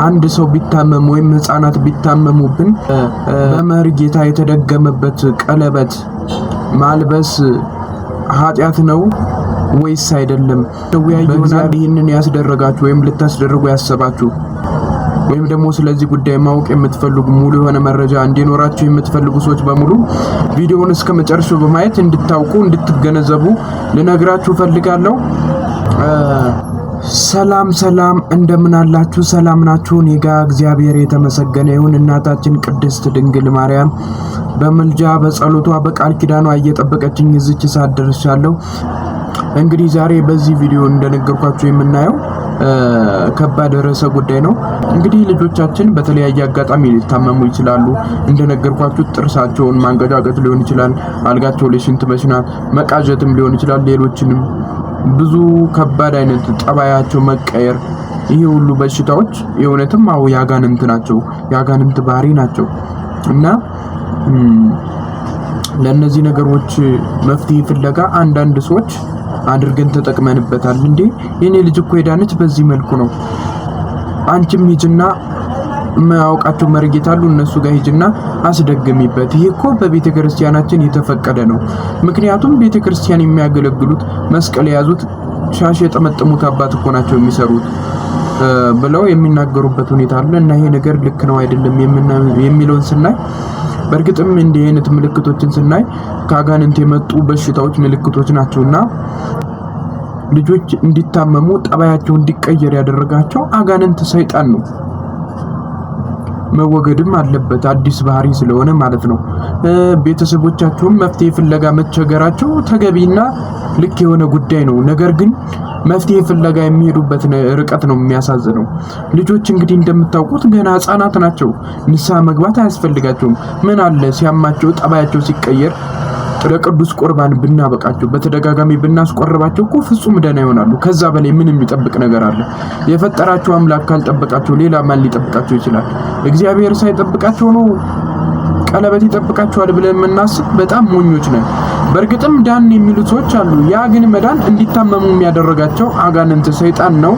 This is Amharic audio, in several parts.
አንድ ሰው ቢታመም ወይም ህፃናት ቢታመሙብን በመርጌታ የተደገመበት ቀለበት ማልበስ ኃጢአት ነው ወይስ አይደለም? በእግዚአብሔር ይህንን ያስደረጋችሁ ወይም ልታስደርጉ ያሰባችሁ ወይም ደግሞ ስለዚህ ጉዳይ ማወቅ የምትፈልጉ ሙሉ የሆነ መረጃ እንዲኖራችሁ የምትፈልጉ ሰዎች በሙሉ ቪዲዮውን እስከ መጨረሻው በማየት እንድታውቁ እንድትገነዘቡ ልነግራችሁ ፈልጋለሁ። ሰላም እንደምን አላችሁ? ሰላም ናችሁ? እኔ ጋር እግዚአብሔር የተመሰገነ ይሁን። እናታችን ቅድስት ድንግል ማርያም በመልጃ በጸሎቷ በቃል ኪዳኗ እየጠበቀችኝ እዚች ሰዓት ደርሻለሁ። እንግዲህ ዛሬ በዚህ ቪዲዮ እንደነገርኳችሁ የምናየው ከባድ ርዕሰ ጉዳይ ነው። እንግዲህ ልጆቻችን በተለያየ አጋጣሚ ሊታመሙ ይችላሉ። እንደነገርኳችሁ ጥርሳቸውን ማንቀጫቀጭ ሊሆን ይችላል፣ አልጋቸው ላይ ሽንት መሽናት፣ መቃዠትም ሊሆን ይችላል። ሌሎችንም ብዙ ከባድ አይነት ጠባያቸው መቀየር፣ ይሄ ሁሉ በሽታዎች የእውነትም ያጋንንት ናቸው፣ ያጋንንት ባህሪ ናቸው እና ለነዚህ ነገሮች መፍትሄ ፍለጋ አንዳንድ ሰዎች አድርገን ተጠቅመንበታል። እንዴ የኔ ልጅ እኮ ሄዳነች በዚህ መልኩ ነው፣ አንቺም ሂጅና ማያውቃቸው መርጌታ አሉ እነሱ ጋር ሂጅና አስደግሚበት። ይሄ እኮ በቤተክርስቲያናችን የተፈቀደ ነው። ምክንያቱም ቤተክርስቲያን የሚያገለግሉት መስቀል የያዙት ሻሽ የጠመጠሙት አባት እኮ ናቸው የሚሰሩት ብለው የሚናገሩበት ሁኔታ አለ እና ይሄ ነገር ልክ ነው አይደለም የሚለውን ስናይ በእርግጥም እንዲህ አይነት ምልክቶችን ስናይ ከአጋንንት የመጡ በሽታዎች ምልክቶች ናቸውና ልጆች እንዲታመሙ ጠባያቸው እንዲቀየር ያደረጋቸው አጋንንት ሰይጣን ነው። መወገድም አለበት አዲስ ባህሪ ስለሆነ ማለት ነው። ቤተሰቦቻቸውም መፍትሄ ፍለጋ መቸገራቸው ተገቢና ልክ የሆነ ጉዳይ ነው። ነገር ግን መፍትሄ ፍለጋ የሚሄዱበት ርቀት ነው የሚያሳዝነው። ልጆች እንግዲህ እንደምታውቁት ገና ህፃናት ናቸው። ንስሐ መግባት አያስፈልጋቸውም። ምን አለ ሲያማቸው ጠባያቸው ሲቀየር ለቅዱስ ቁርባን ብናበቃቸው፣ በተደጋጋሚ ብናስቆርባቸው እኮ ፍጹም ደህና ይሆናሉ። ከዛ በላይ ምን የሚጠብቅ ነገር አለ? የፈጠራቸው አምላክ ካልጠበቃቸው ሌላ ማን ሊጠብቃቸው ይችላል? እግዚአብሔር ሳይጠብቃቸው ነው ቀለበት ይጠብቃቸዋል ብለን የምናስብ በጣም ሞኞች ነን። በእርግጥም ዳን የሚሉ ሰዎች አሉ። ያ ግን መዳን እንዲታመሙ የሚያደርጋቸው አጋንንት ሰይጣን ነው።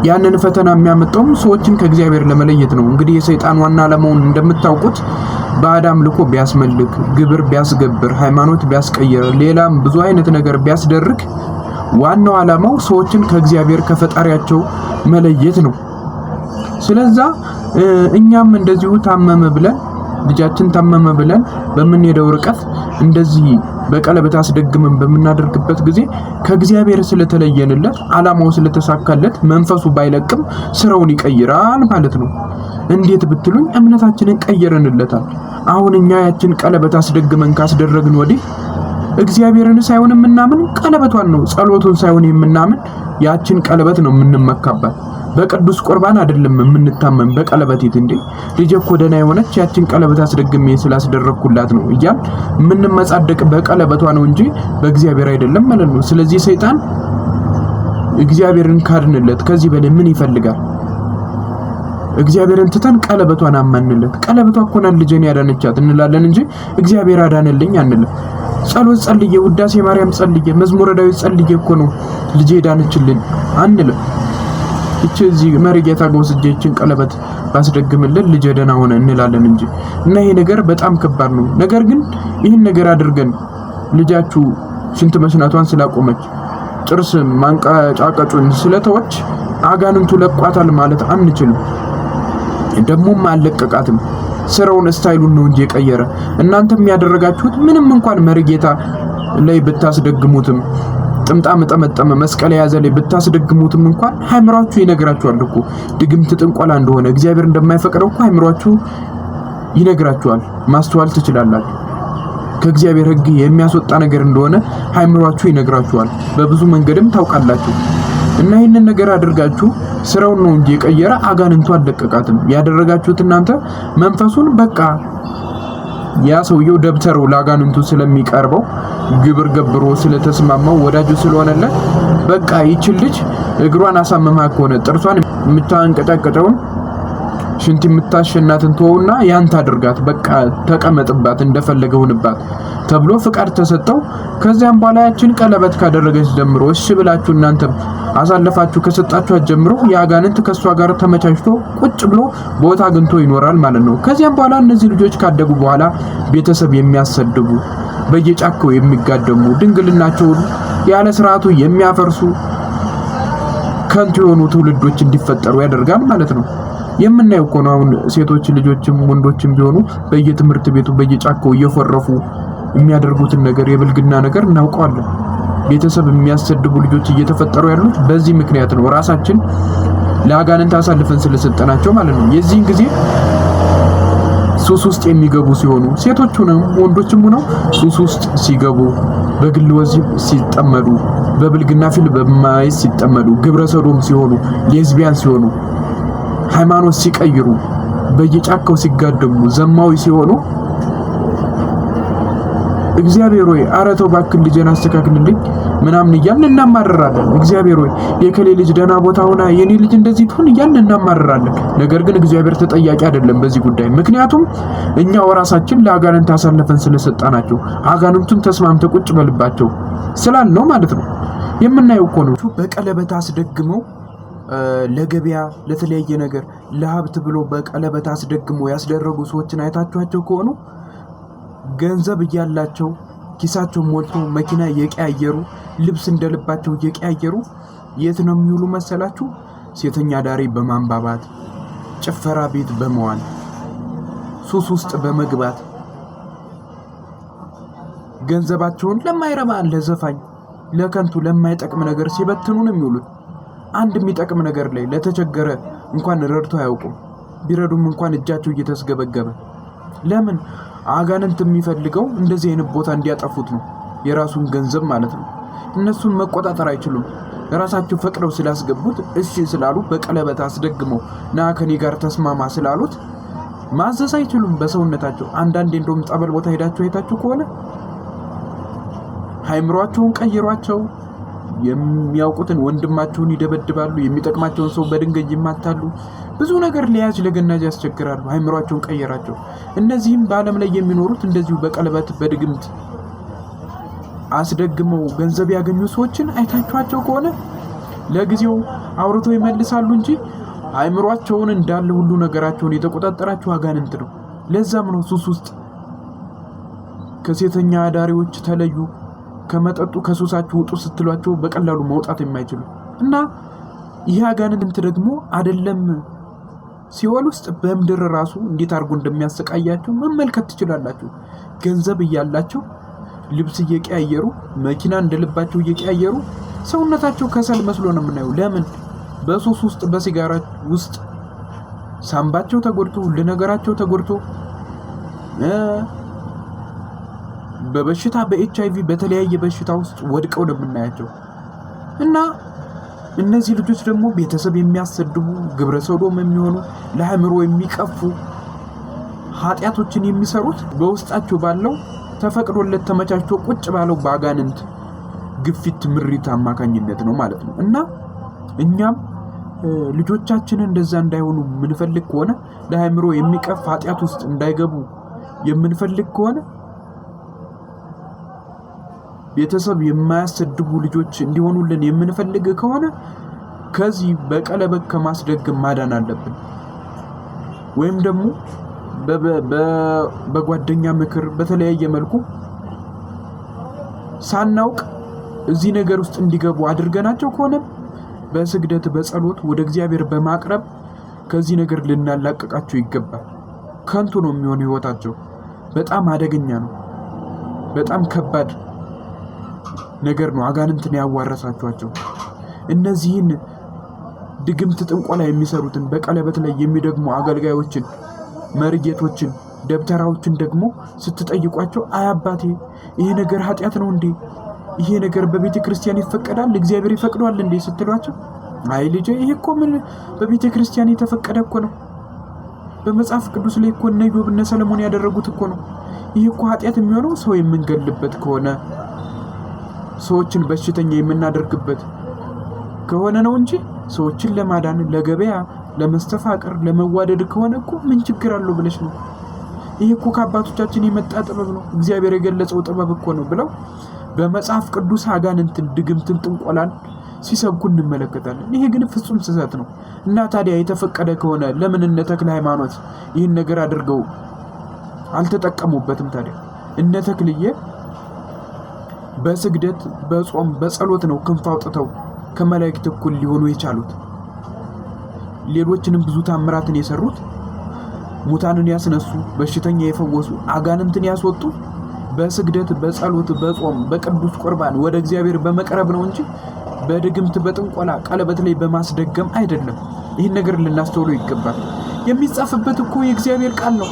ያንን ፈተና የሚያመጣውም ሰዎችን ከእግዚአብሔር ለመለየት ነው። እንግዲህ የሰይጣን ዋና ዓላማውን እንደምታውቁት በአዳም ልኮ ቢያስመልክ፣ ግብር ቢያስገብር፣ ሃይማኖት ቢያስቀይር፣ ሌላም ብዙ አይነት ነገር ቢያስደርግ ዋናው ዓላማው ሰዎችን ከእግዚአብሔር ከፈጣሪያቸው መለየት ነው። ስለዚህ እኛም እንደዚሁ ታመመ ብለን ልጃችን ታመመ ብለን በምንሄደው ርቀት እንደዚህ በቀለበት አስደግመን በምናደርግበት ጊዜ ከእግዚአብሔር ስለተለየንለት ዓላማው ስለተሳካለት መንፈሱ ባይለቅም ስራውን ይቀይራል ማለት ነው። እንዴት ብትሉኝ እምነታችንን ቀየረንለታል። አሁን እኛ ያችን ቀለበት አስደግመን ካስደረግን ወዲህ እግዚአብሔርን ሳይሆን የምናምን ቀለበቷን ነው፣ ጸሎቱን ሳይሆን የምናምን ያችን ቀለበት ነው የምንመካባት። በቅዱስ ቁርባን አይደለም የምንታመን በቀለበት እንዴ ልጅ እኮ ደህና የሆነች ያችን ቀለበት አስደግሜ ስላስደረግኩላት ነው እያል የምንመጻደቅ በቀለበቷ ነው እንጂ በእግዚአብሔር አይደለም ማለት ነው። ስለዚህ ሰይጣን እግዚአብሔርን ካድንለት ከዚህ በላይ ምን ይፈልጋል? እግዚአብሔርን ትተን ቀለበቷን አማንለት። ቀለበቷ እኮ ነው ልጄን ያዳነቻት እንላለን እንጂ እግዚአብሔር አዳነልኝ አንልም። ጸሎት ጸልዬ፣ ውዳሴ ማርያም ጸልዬ፣ መዝሙረ ዳዊት ጸልዬ እኮ ነው ልጄ ዳነችልን አንልም። እዚህ መርጌታ ጎስጄችን ቀለበት ባስደግምልን ልጄ ደህና ሆነ እንላለን እንጂ እና ይሄ ነገር በጣም ከባድ ነው። ነገር ግን ይህን ነገር አድርገን ልጃችሁ ሽንት መሽናቷን ስላቆመች፣ ጥርስ ማንቀጫቀጩን ስለተወች አጋንንቱ ለቋታል ማለት አንችልም። ደሞም አልለቀቃትም። ስራውን ስታይሉን ነው እንጂ የቀየረ። እናንተም ያደረጋችሁት ምንም እንኳን መርጌታ ላይ ብታስደግሙትም ጥምጣም ጠመጠመ መስቀል ያዘ ላይ ብታስደግሙትም እንኳን ሃይምሯችሁ ይነግራችኋል እኮ ድግምት ጥንቆላ እንደሆነ እግዚአብሔር እንደማይፈቅደው እኮ ሃይምሯችሁ ይነግራችኋል። ማስተዋል ትችላላችሁ። ከእግዚአብሔር ሕግ የሚያስወጣ ነገር እንደሆነ ሃይምሯችሁ ይነግራችኋል። በብዙ መንገድም ታውቃላችሁ። እና ይህንን ነገር አድርጋችሁ ስራውን ነው እንጂ የቀየረ አጋንንቱ አልለቀቃትም። ያደረጋችሁት እናንተ መንፈሱን በቃ ያ ሰውየው ደብተሩ ለአጋንንቱ ስለሚቀርበው ግብር ገብሮ ስለተስማማው ወዳጁ ስለሆነለት በቃ ይችል ልጅ እግሯን አሳመማ ከሆነ ጥርሷን የምታንቀጫቀጨውን ሽንት የምታሸናትን ተወውና ያንተ አድርጋት በቃ ተቀመጥባት እንደፈለገውንባት ተብሎ ፍቃድ ተሰጠው። ከዚያም በኋላ ያችን ቀለበት ካደረገች ጀምሮ እሺ ብላችሁ እናንተም አሳልፋችሁ ከሰጣችኋት ጀምሮ ያጋንንት ከሷ ጋር ተመቻችቶ ቁጭ ብሎ ቦታ አግኝቶ ይኖራል ማለት ነው። ከዚያም በኋላ እነዚህ ልጆች ካደጉ በኋላ ቤተሰብ የሚያሰድቡ በየጫካው የሚጋደሙ ድንግልናቸውን ያለ ስርዓቱ የሚያፈርሱ ከንቱ የሆኑ ትውልዶች እንዲፈጠሩ ያደርጋል ማለት ነው። የምናየው እኮ ነው። አሁን ሴቶች ልጆችም ወንዶችም ቢሆኑ በየትምህርት ቤቱ በየጫካው እየፈረፉ የሚያደርጉትን ነገር የብልግና ነገር እናውቀዋለን። ቤተሰብ የሚያሰድቡ ልጆች እየተፈጠሩ ያሉት በዚህ ምክንያት ነው። ራሳችን ለአጋንንት አሳልፈን ስለሰጠናቸው ማለት ነው። የዚህን ጊዜ ሱስ ውስጥ የሚገቡ ሲሆኑ ሴቶች ሆነው ወንዶችም ሆነው ሱስ ውስጥ ሲገቡ፣ በግል ወሲብ ሲጠመዱ፣ በብልግና ፊልም በማየት ሲጠመዱ፣ ግብረ ሰዶም ሲሆኑ፣ ሌዝቢያን ሲሆኑ፣ ሃይማኖት ሲቀይሩ፣ በየጫካው ሲጋደሙ፣ ዘማዊ ሲሆኑ እግዚአብሔር ሆይ ኧረ ተው እባክህ ልጄን አስተካክልልኝ ምናምን እያልን እናማርራለን። እግዚአብሔር ሆይ የከሌ ልጅ ደህና ቦታ ሆና የኔ ልጅ እንደዚህ ትሁን እያልን እናማርራለን። ነገር ግን እግዚአብሔር ተጠያቂ አይደለም በዚህ ጉዳይ። ምክንያቱም እኛው ራሳችን ለአጋንንት አሳልፈን ስለሰጣናቸው አጋንንቱን ተስማምተው ቁጭ በልባቸው ስላልነው ማለት ነው። የምናየው እኮ ነው። በቀለበት አስደግመው ለገበያ ለተለያየ ነገር ለሀብት ብሎ በቀለበት አስደግመው ያስደረጉ ሰዎችን አይታችኋቸው ከሆኑ ገንዘብ እያላቸው ኪሳቸው ሞልቶ መኪና እየቀያየሩ ልብስ እንደልባቸው እየቀያየሩ የት ነው የሚውሉ መሰላችሁ? ሴተኛ ዳሪ በማንባባት ጭፈራ ቤት በመዋል ሱስ ውስጥ በመግባት ገንዘባቸውን ለማይረባ ለዘፋኝ ለከንቱ ለማይጠቅም ነገር ሲበትኑ ነው የሚውሉት። አንድ የሚጠቅም ነገር ላይ ለተቸገረ እንኳን ረድቶ አያውቁም። ቢረዱም እንኳን እጃቸው እየተስገበገበ ለምን? አጋንንት የሚፈልገው እንደዚህ አይነት ቦታ እንዲያጠፉት ነው፣ የራሱን ገንዘብ ማለት ነው። እነሱን መቆጣጠር አይችሉም። ራሳቸው ፈቅደው ስላስገቡት እሺ ስላሉ በቀለበት አስደግመው ና ከኔ ጋር ተስማማ ስላሉት ማዘዝ አይችሉም በሰውነታቸው። አንዳንዴ እንደውም ጸበል ቦታ ሄዳችሁ አይታችሁ ከሆነ ሃይምሯቸውን ቀይሯቸው የሚያውቁትን ወንድማቸውን ይደበድባሉ፣ የሚጠቅማቸውን ሰው በድንጋይ ይማታሉ። ብዙ ነገር ሊያዝ ለገናጅ ያስቸግራሉ። ሃይምሯቸውን ቀየራቸው። እነዚህም በዓለም ላይ የሚኖሩት እንደዚሁ በቀለበት በድግምት አስደግመው ገንዘብ ያገኙ ሰዎችን አይታችኋቸው ከሆነ ለጊዜው አውርተው ይመልሳሉ እንጂ ሃይምሯቸውን እንዳለ ሁሉ ነገራቸውን የተቆጣጠራቸው አጋንንት ነው። ለዛም ነው ሱስ ውስጥ ከሴተኛ አዳሪዎች ተለዩ፣ ከመጠጡ ከሱሳቸው ውጡ ስትሏቸው በቀላሉ መውጣት የማይችሉ እና ይህ አጋንንት ደግሞ አይደለም ሲኦል ውስጥ በምድር ራሱ እንዴት አድርጎ እንደሚያሰቃያቸው መመልከት ትችላላችሁ። ገንዘብ እያላቸው ልብስ እየቀያየሩ መኪና እንደልባቸው እየቀያየሩ ሰውነታቸው ከሰል መስሎ ነው የምናየው። ለምን? በሱስ ውስጥ በሲጋራ ውስጥ ሳምባቸው ተጎድቶ ለነገራቸው ተጎድቶ በበሽታ በኤችአይቪ በተለያየ በሽታ ውስጥ ወድቀው ነው የምናያቸው። እና እነዚህ ልጆች ደግሞ ቤተሰብ የሚያሰድቡ ግብረ ሰዶም የሚሆኑ ለአእምሮ የሚቀፉ ኃጢአቶችን የሚሰሩት በውስጣቸው ባለው ተፈቅዶለት ተመቻችቶ ቁጭ ባለው በአጋንንት ግፊት ምሪት አማካኝነት ነው ማለት ነው። እና እኛም ልጆቻችንን እንደዛ እንዳይሆኑ የምንፈልግ ከሆነ ለአእምሮ የሚቀፍ ኃጢአት ውስጥ እንዳይገቡ የምንፈልግ ከሆነ ቤተሰብ የማያሰድቡ ልጆች እንዲሆኑልን የምንፈልግ ከሆነ ከዚህ በቀለበት ከማስደገም ማዳን አለብን። ወይም ደግሞ በጓደኛ ምክር በተለያየ መልኩ ሳናውቅ እዚህ ነገር ውስጥ እንዲገቡ አድርገናቸው ከሆነ በስግደት በጸሎት ወደ እግዚአብሔር በማቅረብ ከዚህ ነገር ልናላቀቃቸው ይገባል። ከንቱ ነው የሚሆነው ህይወታቸው። በጣም አደገኛ ነው። በጣም ከባድ ነገር ነው። አጋንንትን ያዋረሳቸዋቸው እነዚህን ድግምት ጥንቆላ የሚሰሩትን በቀለበት ላይ የሚደግሙ አገልጋዮችን መርጌቶችን ደብተራዎችን ደግሞ ስትጠይቋቸው አያባቴ ይሄ ነገር ኃጢአት ነው እንዴ? ይሄ ነገር በቤተ ክርስቲያን ይፈቀዳል? እግዚአብሔር ይፈቅዷል እንዴ ስትሏቸው አይ ልጄ ይሄ እኮ ምን በቤተ ክርስቲያን የተፈቀደ እኮ ነው። በመጽሐፍ ቅዱስ ላይ እኮ እነ ኢዮብ እነ ሰለሞን ያደረጉት እኮ ነው። ይሄ እኮ ኃጢአት የሚሆነው ሰው የምንገልበት ከሆነ ሰዎችን በሽተኛ የምናደርግበት ከሆነ ነው እንጂ ሰዎችን ለማዳን ለገበያ ለመስተፋቅር ለመዋደድ ከሆነ እኮ ምን ችግር አለው ብለሽ ነው? ይሄ እኮ ከአባቶቻችን የመጣ ጥበብ ነው፣ እግዚአብሔር የገለጸው ጥበብ እኮ ነው ብለው በመጽሐፍ ቅዱስ አጋንንትን፣ ድግምትን፣ ጥንቆላን ሲሰብኩ እንመለከታለን። ይሄ ግን ፍጹም ስህተት ነው። እና ታዲያ የተፈቀደ ከሆነ ለምን እነ ተክለ ሃይማኖት ይህን ነገር አድርገው አልተጠቀሙበትም? ታዲያ እነ ተክልዬ በስግደት በጾም በጸሎት ነው ክንፍ አውጥተው ከመላእክት እኩል ሊሆኑ የቻሉት። ሌሎችንም ብዙ ታምራትን የሰሩት፣ ሙታንን ያስነሱ፣ በሽተኛ የፈወሱ፣ አጋንንትን ያስወጡ በስግደት በጸሎት በጾም በቅዱስ ቁርባን ወደ እግዚአብሔር በመቅረብ ነው እንጂ በድግምት በጥንቆላ ቀለበት ላይ በማስደገም አይደለም። ይህን ነገር ልናስተውለው ይገባል። የሚጻፍበት እኮ የእግዚአብሔር ቃል ነው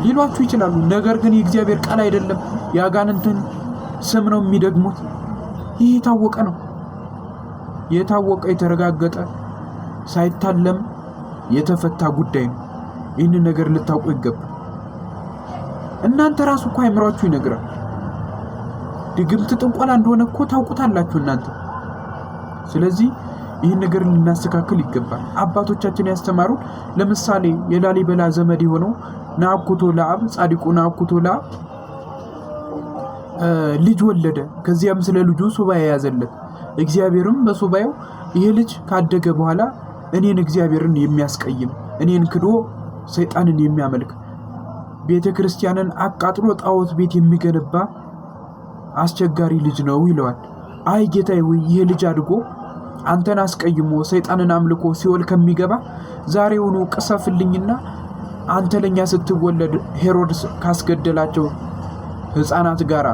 ሊሏችሁ ይችላሉ። ነገር ግን የእግዚአብሔር ቃል አይደለም፣ የአጋንንትን ስም ነው የሚደግሙት። ይህ የታወቀ ነው፣ የታወቀ የተረጋገጠ ሳይታለም የተፈታ ጉዳይ ነው። ይህንን ነገር ልታውቁ ይገባል። እናንተ ራሱ እኮ አይምሯችሁ ይነግራል። ድግምት ጥንቆላ እንደሆነ እኮ ታውቁታላችሁ እናንተ። ስለዚህ ይህን ነገር ልናስተካክል ይገባል። አባቶቻችን ያስተማሩን፣ ለምሳሌ የላሊበላ ዘመድ የሆነው ናኩቶ ለአብ ጻድቁ ናኩቶ ለአብ ልጅ ወለደ። ከዚያም ስለ ልጁ ሱባኤ ያዘለት። እግዚአብሔርም በሱባኤው ይሄ ልጅ ካደገ በኋላ እኔን እግዚአብሔርን የሚያስቀይም እኔን ክዶ ሰይጣንን የሚያመልክ ቤተ ክርስቲያንን አቃጥሎ ጣዖት ቤት የሚገነባ አስቸጋሪ ልጅ ነው ይለዋል። አይ ጌታዬ ወይ ይሄ ልጅ አድጎ አንተን አስቀይሞ ሰይጣንን አምልኮ ሲኦል ከሚገባ ዛሬውኑ ቅሰፍልኝና አንተ ለኛ ስትወለድ ሄሮድስ ካስገደላቸው ሕፃናት ጋራ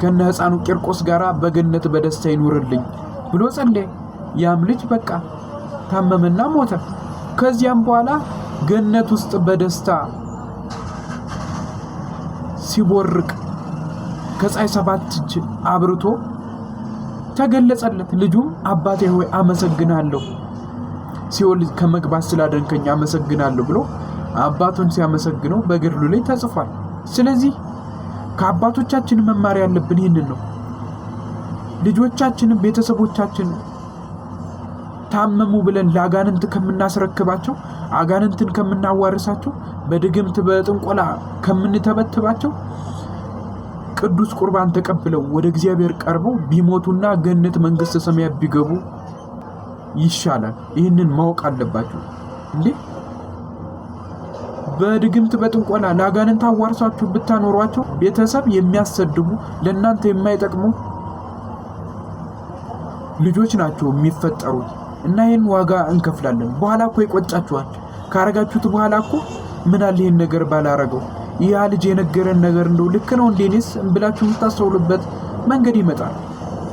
ከነ ሕፃኑ ቂርቆስ ጋራ በገነት በደስታ ይኑርልኝ ብሎ ጸለየ። ያም ልጅ በቃ ታመመና ሞተ። ከዚያም በኋላ ገነት ውስጥ በደስታ ሲቦርቅ ከፀሐይ 7 እጅ አብርቶ ተገለጸለት። ልጁም አባቴ ሆይ አመሰግናለሁ፣ ሲኦል ከመግባት ስላደንከኝ አመሰግናለሁ ብሎ አባቱን ሲያመሰግነው በገድሉ ላይ ተጽፏል። ስለዚህ ከአባቶቻችን መማር ያለብን ይህንን ነው። ልጆቻችንን ቤተሰቦቻችን ታመሙ ብለን ለአጋንንት ከምናስረክባቸው፣ አጋንንትን ከምናዋርሳቸው፣ በድግምት በጥንቆላ ከምንተበትባቸው ቅዱስ ቁርባን ተቀብለው ወደ እግዚአብሔር ቀርበው ቢሞቱና ገነት መንግስተ ሰማያት ቢገቡ ይሻላል። ይህንን ማወቅ አለባችሁ። እንዴ በድግምት በጥንቆላ ለአጋንንት አዋርሳችሁ ብታኖሯቸው ቤተሰብ የሚያሰድቡ ለእናንተ የማይጠቅሙ ልጆች ናቸው የሚፈጠሩት እና ይህን ዋጋ እንከፍላለን። በኋላ እኮ ይቆጫችኋል። ካረጋችሁት በኋላ እኮ ምን አለ ይህን ነገር ባላረገው፣ ያ ልጅ የነገረን ነገር እንደው ልክ ነው እንዴኔስ ብላችሁ የምታስተውሉበት መንገድ ይመጣል።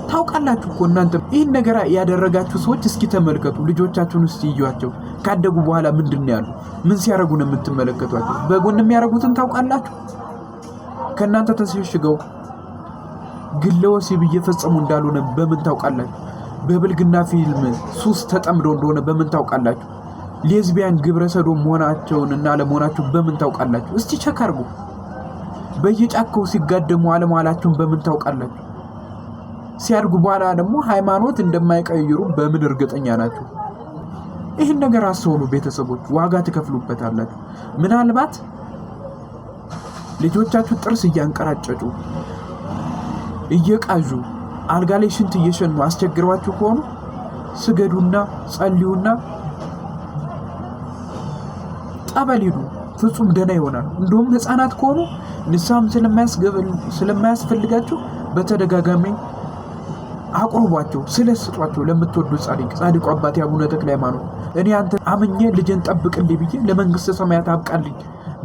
ታውቃላችሁ እኮ እናንተ ይህን ነገር ያደረጋችሁ ሰዎች እስኪ ተመልከቱ። ልጆቻችሁን እስኪ ይዩዋቸው። ካደጉ በኋላ ምንድን ያሉ ምን ሲያረጉ ነው የምትመለከቷቸው? በጎን የሚያረጉትን ታውቃላችሁ። ከእናንተ ተሸሽገው ግለ ወሲብ እየፈጸሙ እንዳልሆነ በምን ታውቃላችሁ? በብልግና ፊልም ሱስ ተጠምደው እንደሆነ በምን ታውቃላችሁ? ሌዝቢያን ግብረ ሰዶም መሆናቸውንና አለመሆናቸውን በምን ታውቃላችሁ? እስቲ ቸክ አድርጉ። በየጫካው ሲጋደሙ አለመዋላቸውን በምን ታውቃላችሁ? ሲያድጉ በኋላ ደግሞ ሃይማኖት እንደማይቀይሩ በምን እርግጠኛ ናችሁ? ይህን ነገር አስተውሉ ቤተሰቦች፣ ዋጋ ትከፍሉበታላችሁ። ምናልባት ልጆቻችሁ ጥርስ እያንቀራጨጩ እየቃዡ አልጋ ላይ ሽንት እየሸኑ አስቸግሯችሁ ከሆኑ ስገዱና ጸልዩና ጠበል ሂዱ። ፍጹም ደህና ይሆናል። እንደውም ህፃናት ከሆኑ ንስሐም ስለማያስፈልጋቸው በተደጋጋሚ አቁርቧቸው፣ ስለስጧቸው ለምትወዱ ጻድቁ አባቴ አቡነ ተክለ ሃይማኖት እኔ አንተ አምኜ ልጄን ጠብቅልኝ ብዬ ለመንግስተ ሰማያት አብቃልኝ፣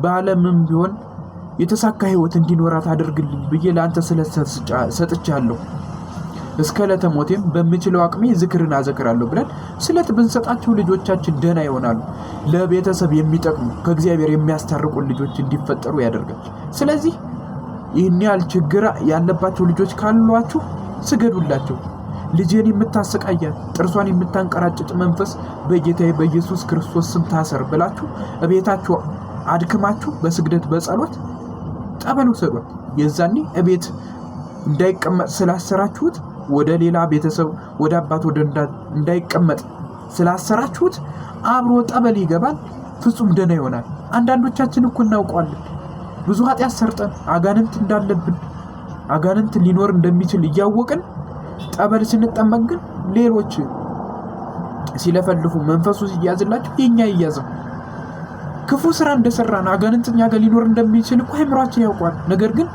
በዓለምም ቢሆን የተሳካ ህይወት እንዲኖራት አድርግልኝ ብዬ ለአንተ ሰጥቻለሁ፣ እስከ ዕለተ ሞቴም በምችለው አቅሜ ዝክርን አዘክራለሁ ብለን ስለት ብንሰጣቸው ልጆቻችን ደህና ይሆናሉ። ለቤተሰብ የሚጠቅሙ ከእግዚአብሔር የሚያስታርቁ ልጆች እንዲፈጠሩ ያደርጋል። ስለዚህ ይህን ያህል ችግር ያለባቸው ልጆች ካሏችሁ ስገዱላቸው። ልጄን የምታሰቃያት ጥርሷን የምታንቀራጭጥ መንፈስ በጌታዬ በኢየሱስ ክርስቶስ ስም ታሰር ብላችሁ እቤታችሁ አድክማችሁ በስግደት በጸሎት ጠበል ውሰዷት። የዛኔ እቤት እንዳይቀመጥ ስላሰራችሁት ወደ ሌላ ቤተሰብ ወደ አባት ወደ እንዳይቀመጥ ስላሰራችሁት አብሮ ጠበል ይገባል፣ ፍጹም ደህና ይሆናል። አንዳንዶቻችን እኮ እናውቀዋለን ብዙ ኃጢአት ሰርጠን አጋንንት እንዳለብን አጋንንት ሊኖር እንደሚችል እያወቅን ጠበል ስንጠመቅ ግን ሌሎች ሲለፈልፉ መንፈሱ ሲያዝላቸው የኛ ይያዝም። ክፉ ስራ እንደሰራን አጋንንት እኛ ጋር ሊኖር እንደሚችል እኮ አእምሯችን ያውቋል። ነገር ግን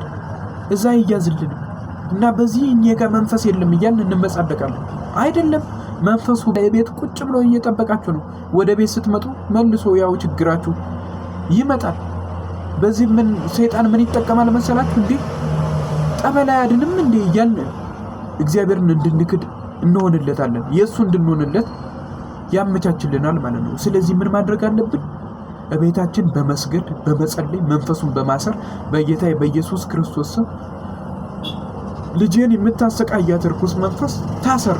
እዛ ይያዝልን እና በዚህ እኛ ጋር መንፈስ የለም እያልን እንመጻደቃለን። አይደለም፣ መንፈሱ በቤት ቁጭ ብሎ እየጠበቃችሁ ነው። ወደ ቤት ስትመጡ መልሶ ያው ችግራችሁ ይመጣል። በዚህ ምን ሰይጣን ምን ይጠቀማል መሰላችሁ? እንዴ ጠበል አያድንም እንዴ እያልን እግዚአብሔርን እንድንክድ እንሆንለታለን። የእሱ እንድንሆንለት ያመቻችልናል ማለት ነው። ስለዚህ ምን ማድረግ አለብን? እቤታችን በመስገድ በመጸለይ መንፈሱን በማሰር በጌታ በኢየሱስ ክርስቶስ ስም ልጄን የምታሰቃያት ርኩስ መንፈስ ታሰር፣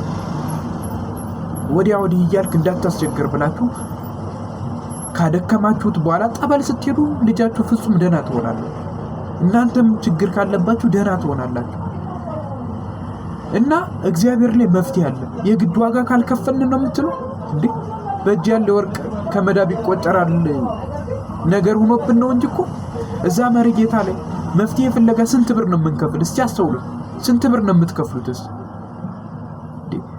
ወዲያ ወዲህ እያልክ እንዳታስቸግር ብላችሁ ካደከማችሁት በኋላ ጠበል ስትሄዱ ልጃችሁ ፍጹም ደህና ትሆናለች። እናንተም ችግር ካለባችሁ ደህና ትሆናላችሁ። እና እግዚአብሔር ላይ መፍትሄ አለ። የግድ ዋጋ ካልከፈልን ነው የምትሉ እንዴ? በእጅ ያለ ወርቅ ከመዳብ ይቆጠራል ነገር ሆኖብን ነው እንጂ እኮ እዛ መሪጌታ ላይ መፍትሄ ፍለጋ ስንት ብር ነው የምንከፍል? እስቲ አስተውሉ። ስንት ብር ነው የምትከፍሉት?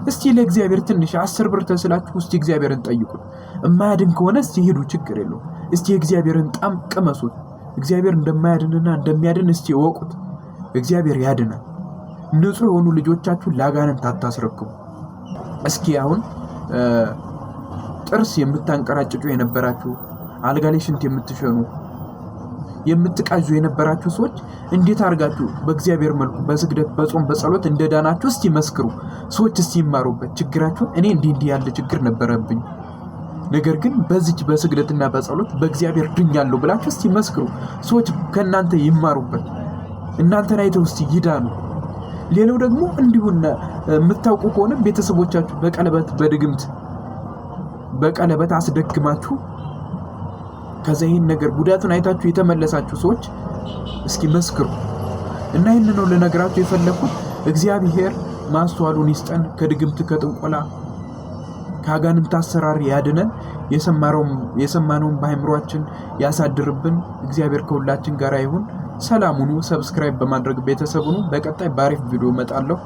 እስቲ ለእግዚአብሔር ትንሽ 10 ብር ተስላችሁ እስቲ እግዚአብሔርን ጠይቁት። እማያድን ከሆነ እስቲ ሄዱ፣ ችግር የለውም። እስቲ እግዚአብሔርን ጣም ቅመሱት። እግዚአብሔር እንደማያድንና እንደሚያድን እስቲ ወቁት። እግዚአብሔር ያድናል። ንጹህ የሆኑ ልጆቻችሁን ለአጋንንት አታስረክቡ። እስኪ አሁን ጥርስ የምታንቀራጭጩ የነበራችሁ፣ አልጋ ላይ ሽንት የምትሸኑ የምትቃዡ የነበራችሁ ሰዎች እንዴት አድርጋችሁ በእግዚአብሔር መልኩ በስግደት በጾም በጸሎት እንደዳናችሁ እስቲ መስክሩ። ሰዎች እስቲ ይማሩበት ችግራችሁን። እኔ እንዲህ ያለ ችግር ነበረብኝ፣ ነገር ግን በዚች በስግደትና በጸሎት በእግዚአብሔር ድኛለሁ ብላችሁ እስቲ መስክሩ። ሰዎች ከእናንተ ይማሩበት፣ እናንተን አይተው እስቲ ይዳኑ። ሌላው ደግሞ እንዲሁና የምታውቁ ከሆነ ቤተሰቦቻችሁ በቀለበት በድግምት በቀለበት አስደግማችሁ ከዛ ይህን ነገር ጉዳቱን አይታችሁ የተመለሳችሁ ሰዎች እስኪ መስክሩ። እና ይህን ነው ልነግራችሁ የፈለኩት። እግዚአብሔር ማስተዋሉን ይስጠን፣ ከድግምት ከጥንቆላ ከአጋንንት አሰራር ያድነን፣ የሰማነውን በአእምሯችን ያሳድርብን። እግዚአብሔር ከሁላችን ጋር ይሁን። ሰላም ሁኑ። ሰብስክራይብ በማድረግ ቤተሰብ ሁኑ። በቀጣይ በአሪፍ ቪዲዮ እመጣለሁ።